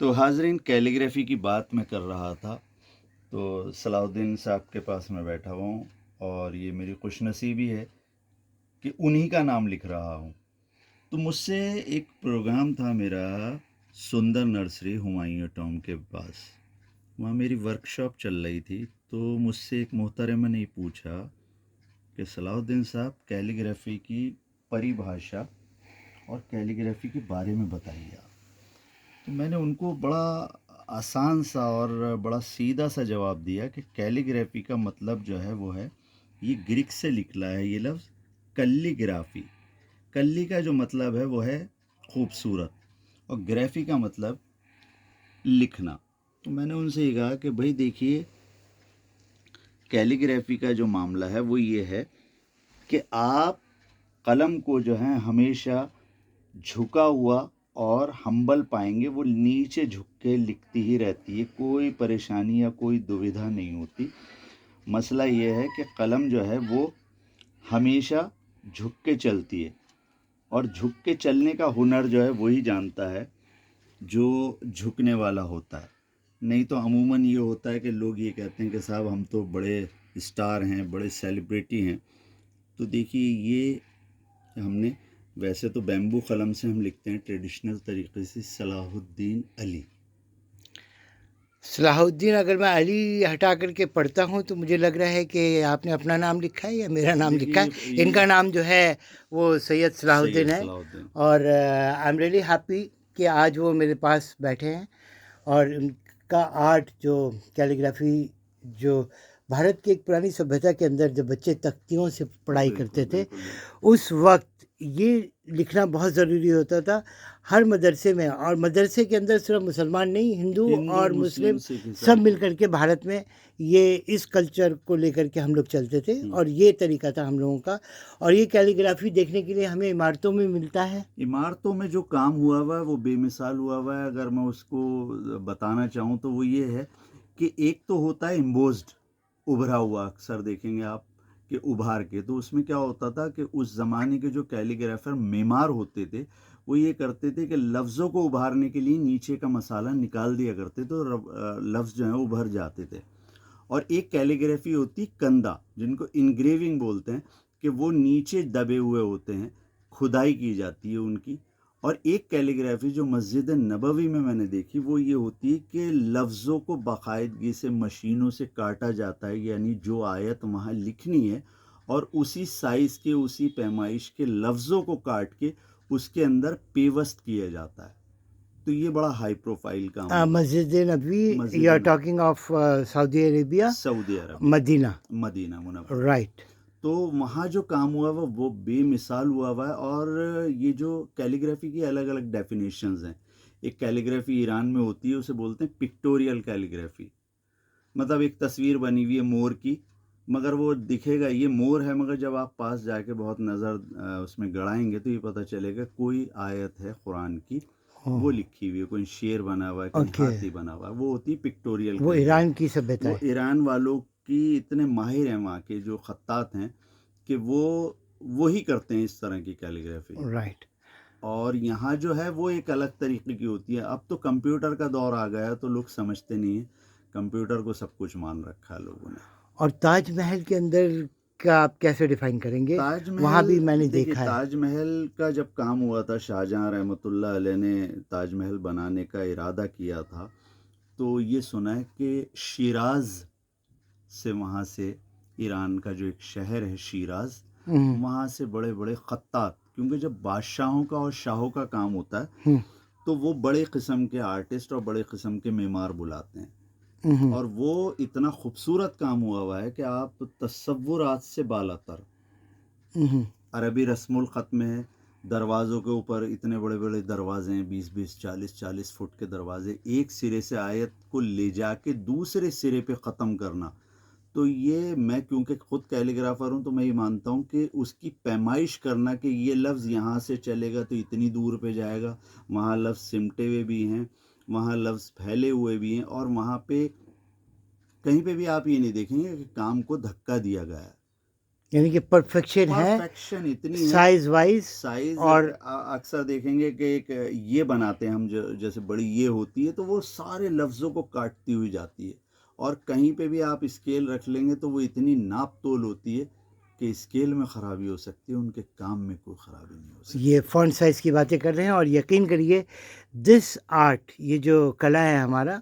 तो हाज़रीन, कैलीग्राफी की बात मैं कर रहा था। तो सलाहुद्दीन साहब के पास मैं बैठा हुआ हूँ और ये मेरी खुशनसीबी है कि उन्हीं का नाम लिख रहा हूँ। तो मुझसे एक प्रोग्राम था मेरा, सुंदर नर्सरी, हुमायूं टॉम के पास। वहाँ मेरी वर्कशॉप चल रही थी। तो मुझसे एक मोहतरमा ने पूछा कि सलाहुद्दीन साहब, कैलीग्राफी की परिभाषा और कैलीग्राफी के बारे में बताइए आप। तो मैंने उनको बड़ा आसान सा और बड़ा सीधा सा जवाब दिया कि कैलीग्राफी का मतलब जो है वो है, ये ग्रीक से निकला है ये लफ्ज़ कल्लीग्राफी। कल्ली का जो मतलब है वो है खूबसूरत, और ग्राफी का मतलब लिखना। तो मैंने उनसे ये कहा कि भाई देखिए, कैलीग्राफी का जो मामला है वो ये है कि आप कलम को जो है हमेशा झुका हुआ और हम्बल पाएंगे। वो नीचे झुक के लिखती ही रहती है, कोई परेशानी या कोई दुविधा नहीं होती। मसला ये है कि कलम जो है वो हमेशा झुक के चलती है, और झुक के चलने का हुनर जो है वही जानता है जो झुकने वाला होता है। नहीं तो अमूमन ये होता है कि लोग ये कहते हैं कि साहब हम तो बड़े स्टार हैं, बड़े सेलिब्रिटी हैं। तो देखिए, ये हमने, वैसे तो बैम्बू कलम से हम लिखते हैं ट्रेडिशनल तरीके से, सलाहुद्दीन अली। सलाहुद्दीन अगर मैं अली हटा करके पढ़ता हूँ तो मुझे लग रहा है कि आपने अपना नाम लिखा है या मेरा नाम लिखा है। देखिए, इनका नाम जो है वो सैयद सलाहुद्दीन सैयद है, सलाहुद्दीन। और आई एम रियली हैप्पी कि आज वो मेरे पास बैठे हैं। और उनका आर्ट जो कैलीग्राफी, जो भारत की एक पुरानी सभ्यता के अंदर जब बच्चे तख्तियों से पढ़ाई करते थे, उस वक्त ये लिखना बहुत ज़रूरी होता था हर मदरसे में। और मदरसे के अंदर सिर्फ मुसलमान नहीं, हिंदू और मुस्लिम सिख, सब ईसाई मिल कर के भारत में ये इस कल्चर को लेकर के हम लोग चलते थे, और ये तरीका था हम लोगों का। और ये कैलीग्राफी देखने के लिए हमें इमारतों में मिलता है। इमारतों में जो काम हुआ हुआ है वो बेमिसाल हुआ हुआ है। अगर मैं उसको बताना चाहूँ तो वो ये है कि एक तो होता है एम्बोज्ड, उभरा हुआ, अक्सर देखेंगे आप कि उभार के। तो उसमें क्या होता था कि उस ज़माने के जो कैलीग्राफर मेमार होते थे, वो ये करते थे कि लफ्ज़ों को उभारने के लिए नीचे का मसाला निकाल दिया करते थे, तो लफ्ज़ जो हैं उभर जाते थे। और एक कैलीग्राफी होती कंदा, जिनको इनग्रेविंग बोलते हैं, कि वो नीचे दबे हुए होते हैं, खुदाई की जाती है उनकी। और एक कैलीग्राफी जो मस्जिद नबवी में मैंने देखी, वो ये होती है कि लफ्ज़ों को बाकायदगी से मशीनों से काटा जाता है, यानी जो आयत वहाँ लिखनी है और उसी साइज़ के, उसी पैमाइश के लफ्ज़ों को काट के उसके अंदर पेवस्त किया जाता है। तो ये बड़ा हाई प्रोफाइल काम होता है। मस्जिद नबवी, मस्जिद you are talking of Saudi Arabia, Saudi Arabia, Medina, Medina मुनव्वर। राइट। तो वहाँ जो काम हुआ हुआ वो बेमिसाल हुआ हुआ है। और ये जो कैलीग्राफी की अलग अलग डेफिनेशंस हैं। एक कैलीग्राफी ईरान में होती है, उसे बोलते हैं पिक्टोरियल कैलीग्राफी। मतलब एक तस्वीर बनी हुई है मोर की, मगर वो दिखेगा ये मोर है, मगर जब आप पास जाके बहुत नज़र उसमें गड़ाएंगे तो ये पता चलेगा कोई आयत है कुरान की, वो लिखी हुई है, कोई शेर बना हुआ है, कहीं ओके, हाथी बना हुआ है। वो होती है पिक्टोरियल वो कैलीग्राफी। ईरान की सभ्यता वो है। ईरान वालों की इतने माहिर हैं वहाँ के जो खत्तात हैं कि वो ही करते हैं इस तरह की कैलीग्राफी। राइट। और यहाँ जो है वो एक अलग तरीके की होती है। अब तो कंप्यूटर का दौर आ गया तो लोग समझते नहीं हैं, कंप्यूटर को सब कुछ मान रखा है लोगों ने। और ताजमहल के अंदर का आप कैसे डिफाइन करेंगे? वहाँ ताजमहल, भी मैंने देखिए, देखा है। ताजमहल का जब काम हुआ था, शाहजहां रहमतुल्लाह अलैह ने ताजमहल बनाने का इरादा किया था, तो ये सुना है कि शिराज से, वहाँ से, ईरान का जो एक शहर है शिराज, वहाँ से बड़े बड़े खत्तात, क्योंकि जब बादशाहों का और शाहों का काम होता है तो वो बड़े किस्म के आर्टिस्ट और बड़े किस्म के मेमार बुलाते हैं। और वो इतना खूबसूरत काम हुआ हुआ है कि आप तसव्वुरात से बालातर। अरबी रस्मुल ख़त में है, दरवाज़ों के ऊपर इतने बड़े बड़े दरवाजे हैं, 20-20, 40-40 फुट के दरवाजे, एक सिरे से आयत को ले जाके दूसरे सिरे पे ख़त्म करना। तो ये, मैं क्योंकि खुद कैलीग्राफर हूँ तो मैं ये मानता हूँ कि उसकी पैमाइश करना कि ये लफ्ज़ यहाँ से चलेगा तो इतनी दूर पे जाएगा, वहाँ लफ्ज़ सिमटे हुए भी हैं, वहाँ लफ्ज़ फैले हुए भी हैं, और वहाँ पे कहीं पे भी आप ये नहीं देखेंगे कि काम को धक्का दिया गया है। यानी कि परफेक्शन है परफेक्शन इतनी है साइज वाइज साइज। और अक्सर देखेंगे कि एक ये बनाते हैं हम, जैसे बड़ी ये होती है तो वो सारे लफ्ज़ों को काटती हुई जाती है, और कहीं पे भी आप स्केल रख लेंगे तो वो इतनी नाप तोल होती है कि स्केल में ख़राबी हो सकती है, उनके काम में कोई ख़राबी नहीं हो सकती। ये फॉन्ट साइज़ की बातें कर रहे हैं और यकीन करिए दिस आर्ट, ये जो कला है हमारा,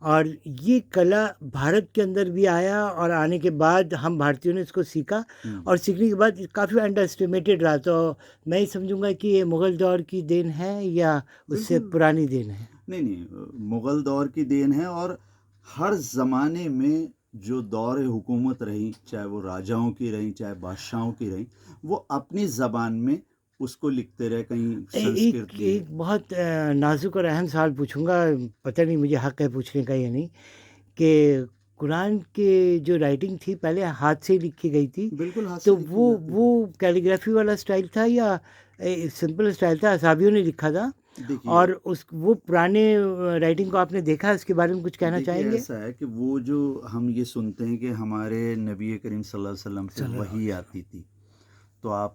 और ये कला भारत के अंदर भी आया और आने के बाद हम भारतीयों ने इसको सीखा और सीखने के बाद काफ़ी अंडर एस्टिमेटेड रहा। तो मैं ही समझूंगा कि ये मुग़ल दौर की देन है या उससे बिल्कुल पुरानी देन है। नहीं, मुग़ल दौर की देन है, और हर ज़माने में जो दौर हुकूमत रही, चाहे वो राजाओं की रही, चाहे बादशाहों की रही, वो अपनी ज़बान में उसको लिखते रहे, कहीं संस्कृत एक भी है। एक बहुत नाजुक और अहम सवाल पूछूंगा, पता नहीं मुझे हक है पूछने का या नहीं, कि कुरान के जो राइटिंग थी पहले हाथ से ही लिखी गई थी, बिल्कुल हाथ से तो लिखी वो जाती वो थी। कैलीग्राफी वाला स्टाइल था या सिंपल स्टाइल था? असाबियों ने लिखा था देखिए और उस वो पुराने राइटिंग को आपने देखा, इसके बारे में कुछ कहना देखिए चाहेंगे? ऐसा है कि वो जो हम ये सुनते हैं कि हमारे नबी करीम सल्लल्लाहु अलैहि वसल्लम पे सल्लल्लाहु वही अलैहि वसल्लम। आती थी, तो आप